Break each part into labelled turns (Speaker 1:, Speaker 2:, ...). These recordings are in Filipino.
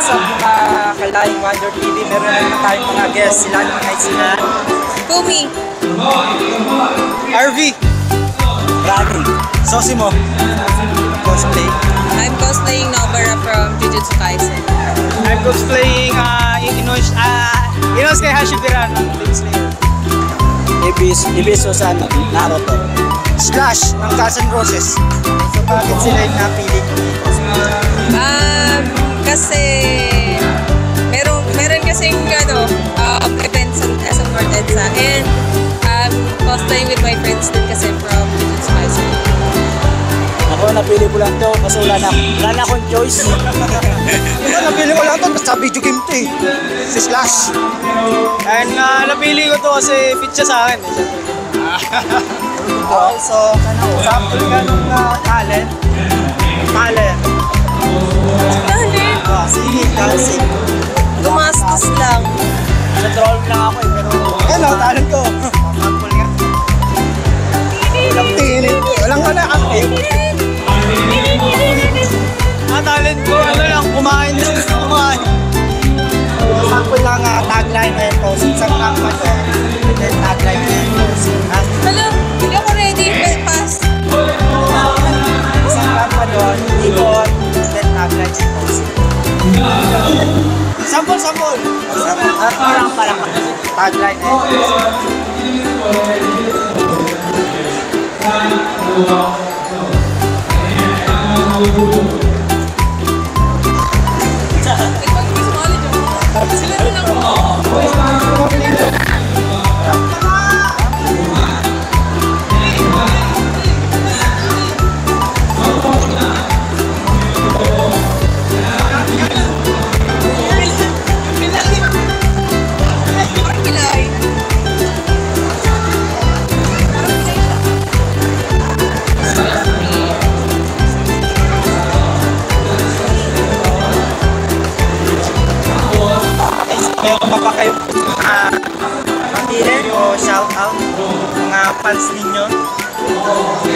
Speaker 1: What's up mga Kalaing Wonder TV? Meron naman tayong mga guests. Sila naman ay sila
Speaker 2: Kumi,
Speaker 1: RV, Rani, Sosimo, cosplay.
Speaker 2: I'm cosplaying Nobara from Jujutsu Kaisen.
Speaker 1: I'm cosplaying Inosuke Hashibira ng Demon Slayer. Ibiso sa Naruto. Slash ng Guns N' Roses. So bakit sila yung napili ko?
Speaker 2: Kasi meron kasing events sa North EDSA and cosplaying with my friends din kasi from Jujutsu Kaisen.
Speaker 1: Ako napili ko lang to kasi wala na akong choice. Napili ko lang to sa video game to eh. Si Slash. And napili ko to kasi fit siya sa akin. So, sample ka nung talent. Talent. Sige, talent.
Speaker 2: Gumastos lang.
Speaker 1: Nag-roll lang ako eh, pero ano, talent ko. Sample nga. Walang tinit. Walang active. Talent ko, ano lang, kumain. Sample lang tagline na ito. Isang tagline ko. Then tagline na ito.
Speaker 2: Hello, hindi ako ready. Pass.
Speaker 1: Isang tagline doon, ikot. Then tagline na ito. Sample. Parang tagline na ito.
Speaker 2: Sila na lang ako.
Speaker 1: Meron pa kayo pag-ilan o shoutout mga fans ninyo?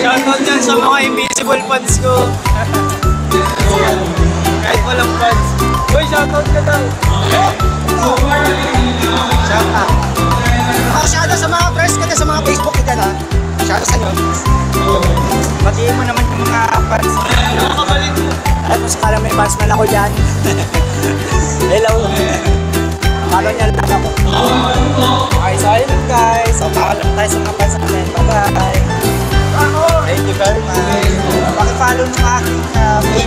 Speaker 1: Shoutout dyan sa mga invisible fans ko. Kahit walang fans. Uy, shoutout ka daw. Shoutout. Shoutout sa mga press ka sa mga Facebook ka ha. Shoutout sa inyo. Batiin mo naman yung mga fans. Alam mo, sakala may fans man ako dyan. Hello. Follow niya lang ako. Okay, so ayun guys. So paalam tayo sa mga fans natin. Bye-bye. Thank you very much. Paki-follow ng aking page.